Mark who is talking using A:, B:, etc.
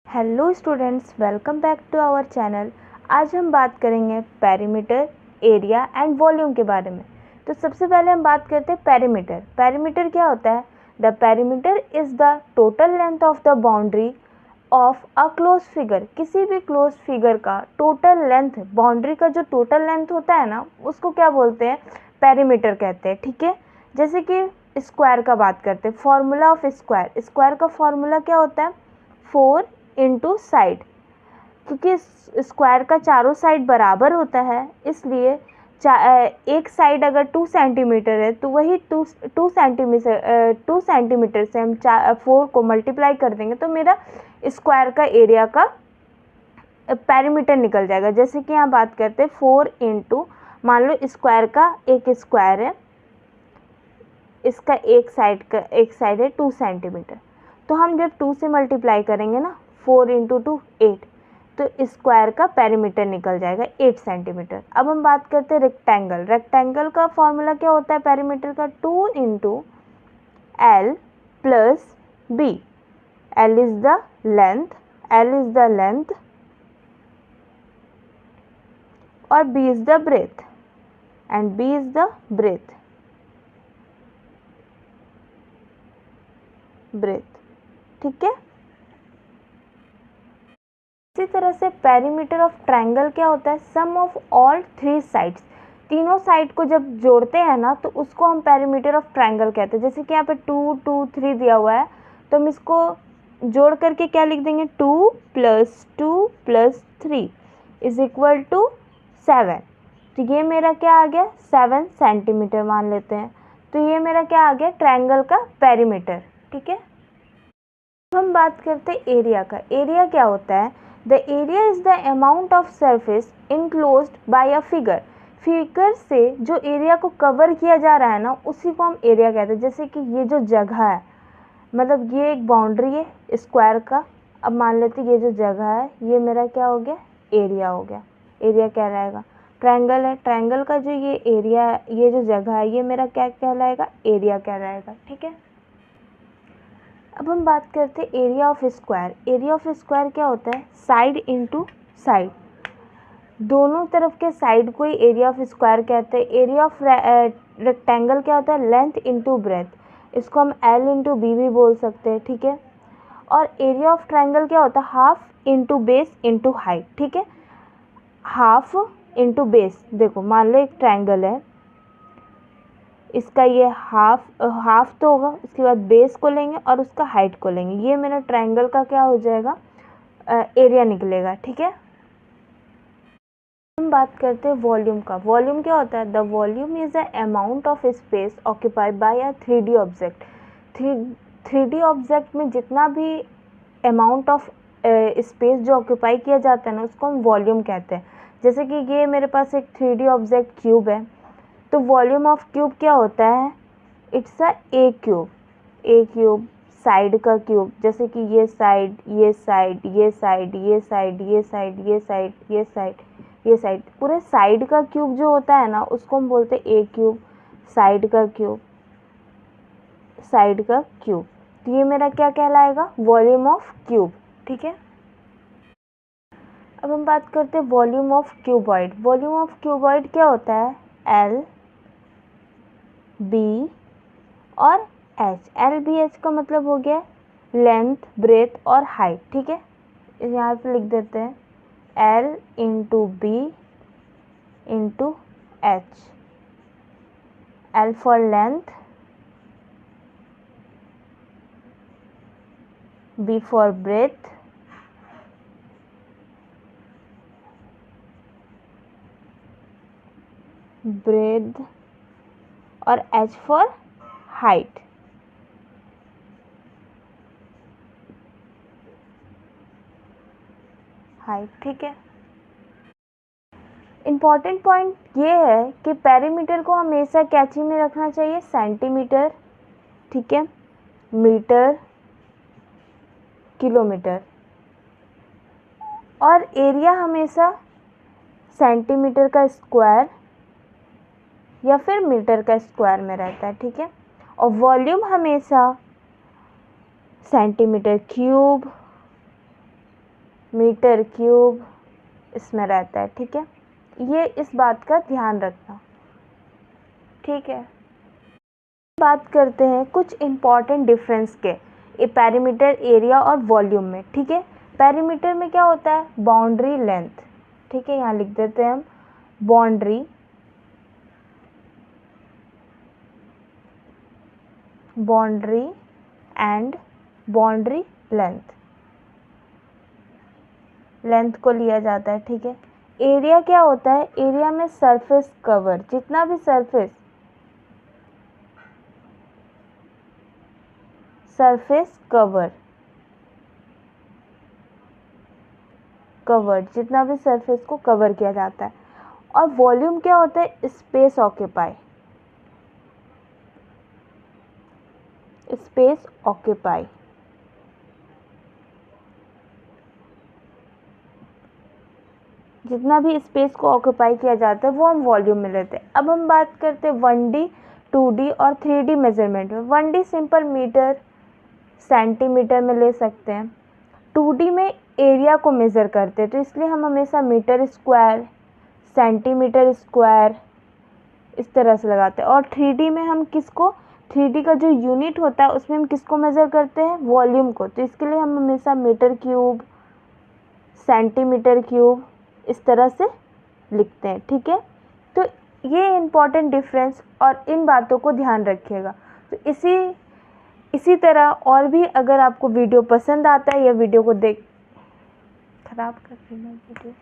A: Hello students, welcome back to our channel. आज हम बात करेंगे पेरीमीटर, एरिया एंड वॉल्यूम के बारे में। तो सबसे पहले हम बात करते हैं पेरीमीटर। पेरीमीटर क्या होता है? The perimeter is the total length of the boundary of a close figure. किसी भी क्लोज फिगर का टोटल लेंथ, बाउंड्री का जो टोटल लेंथ होता है ना, उसको क्या बोलते हैं? पेरीमीटर कहते हैं। ठीक है, जैसे कि स्क्वायर का बात करते हैं। फॉर्मूला ऑफ स्क्वायर, स्क्वायर का फॉर्मूला क्या होता है? 4 इंटू साइड। क्योंकि स्क्वायर का चारों साइड बराबर होता है, इसलिए एक साइड अगर 2 सेंटीमीटर है तो वही 2 सेंटीमीटर से हम 4 को मल्टीप्लाई कर देंगे तो मेरा स्क्वायर का एरिया का पेरीमीटर निकल जाएगा। जैसे कि यहाँ बात करते हैं 4 इंटू, मान लो स्क्वायर का एक स्क्वायर है, इसका एक साइड है 2 सेंटीमीटर, तो हम जब 2 से मल्टीप्लाई करेंगे ना, 4 इंटू 2 8, तो स्क्वायर का पेरीमीटर निकल जाएगा 8 सेंटीमीटर। अब हम बात करते हैं रेक्टेंगल। रेक्टेंगल का फॉर्मूला क्या होता है पेरीमीटर का? 2 into L plus B. L is the length और B is the breadth and B is the breadth. ठीक है। इसी तरह से पेरीमीटर ऑफ ट्रायंगल क्या होता है? सम ऑफ ऑल 3 साइड्स। तीनों साइड को जब जोड़ते हैं ना, तो उसको हम पेरीमीटर ऑफ ट्रायंगल कहते हैं। जैसे कि यहाँ पे 2 2 3 दिया हुआ है, तो हम इसको जोड़ करके क्या लिख देंगे? 2 + 3 इज इक्वल टू 7। तो ये मेरा क्या आ गया? 7 सेंटीमीटर मान लेते हैं। तो ये मेरा क्या आ गया? ट्रायंगल का पेरीमीटर। ठीक है। अब हम बात करते हैं एरिया का। एरिया क्या होता है? The area is the amount of surface enclosed bye a figure. Figure से जो एरिया को कवर किया जा रहा है ना, उसी को हम एरिया कहते हैं। जैसे कि ये जो जगह है, मतलब ये एक बाउंड्री है स्क्वायर का। अब मान लेते ये जो जगह है, ये मेरा क्या हो गया? एरिया हो गया। एरिया क्या रहेगा? ट्रायंगल है, ट्रायंगल का जो ये एरिया है, ये जो जगह है, ये मेरा क्या कहलाएगा? एरिया कहलाएगा। ठीक है। अब हम बात करते हैं area of square. Area of square क्या होता है? Side into side. दोनों तरफ के साइड को ही एरिया ऑफ स्क्वायर कहते हैं। एरिया ऑफ रेक्टेंगल क्या होता है? Length into breadth. इसको हम एल इंटू बी भी बोल सकते हैं। ठीक है। और एरिया ऑफ ट्रायंगल क्या होता है? Half into base into height. ठीक है। हाफ इंटू बेस, देखो मान लो एक ट्रायंगल है, इसका ये हाफ तो होगा, उसके बाद बेस को लेंगे और उसका हाइट को लेंगे, ये मेरा ट्रायंगल का क्या हो जाएगा? एरिया निकलेगा। ठीक है। हम बात करते हैं वॉल्यूम का। वॉल्यूम क्या होता है? The volume is the amount of space occupied by a 3D object. 3D object में जितना भी अमाउंट ऑफ स्पेस जो ऑक्यूपाई किया जाता है ना, उसको हम वॉल्यूम कहते हैं। जैसे कि ये मेरे पास एक 3D ऑब्जेक्ट क्यूब है, तो वॉल्यूम ऑफ क्यूब क्या होता है? It's a A cube. A cube side का क्यूब, जैसे कि ये साइड, ये साइड, ये साइड, ये साइड, ये साइड, ये साइड, ये साइड, ये साइड, पूरे साइड का क्यूब जो होता है ना, उसको हम बोलते हैं ए क्यूब। साइड का क्यूब, साइड का क्यूब। तो ये मेरा क्या कहलाएगा? Volume of cube. ठीक है। अब हम बात करते हैं volume of cuboid. Volume of cuboid क्या होता है? एल बी और एच। एल बी एच का मतलब हो गया लेंथ, ब्रेथ और हाइट। ठीक है। यहाँ पे लिख देते हैं L into B into H. L for length, B for breadth, breadth और एच फॉर हाइट। ठीक है। इम्पॉर्टेंट पॉइंट ये है कि पेरीमीटर को हमेशा कैची में रखना चाहिए, सेंटीमीटर, ठीक है, मीटर, किलोमीटर, और एरिया हमेशा सेंटीमीटर का स्क्वायर या फिर मीटर का स्क्वायर में रहता है। ठीक है। और वॉल्यूम हमेशा सेंटीमीटर क्यूब, मीटर क्यूब इसमें रहता है, ठीक है। ये इस बात का ध्यान रखना, ठीक है। बात करते हैं कुछ इम्पॉर्टेंट डिफरेंस के पेरीमीटर एरिया और वॉल्यूम में, ठीक है। पेरीमीटर में क्या होता है, बाउंड्री लेंथ, ठीक है, यहाँ लिख देते हैं हम बाउंड्री एंड बाउंड्री लेंथ को लिया जाता है, ठीक है। एरिया क्या होता है, एरिया में सरफेस कवर, जितना भी सरफेस कवर जितना भी सरफेस को कवर किया जाता है। और वॉल्यूम क्या होता है, स्पेस ऑक्यूपाई, जितना भी स्पेस को ऑक्यूपाई किया जाता है वो हम वॉल्यूम में लेते हैं। अब हम बात करते हैं 1D 2D और 3D मेजरमेंट में। 1D सिंपल मीटर सेंटीमीटर में ले सकते हैं। 2D में एरिया को मेज़र करते हैं, तो इसलिए हम हमेशा मीटर स्क्वायर, सेंटीमीटर स्क्वायर इस तरह से लगाते हैं। और 3D में हम किसको, 3D का जो यूनिट होता है उसमें हम किसको मेज़र करते हैं, वॉल्यूम को, तो इसके लिए हम हमेशा मीटर क्यूब, सेंटीमीटर क्यूब इस तरह से लिखते हैं, ठीक है। तो ये इम्पॉर्टेंट डिफरेंस और इन बातों को ध्यान रखिएगा। तो इसी तरह और भी अगर आपको वीडियो पसंद आता है या वीडियो को खराब कर देना वीडियो।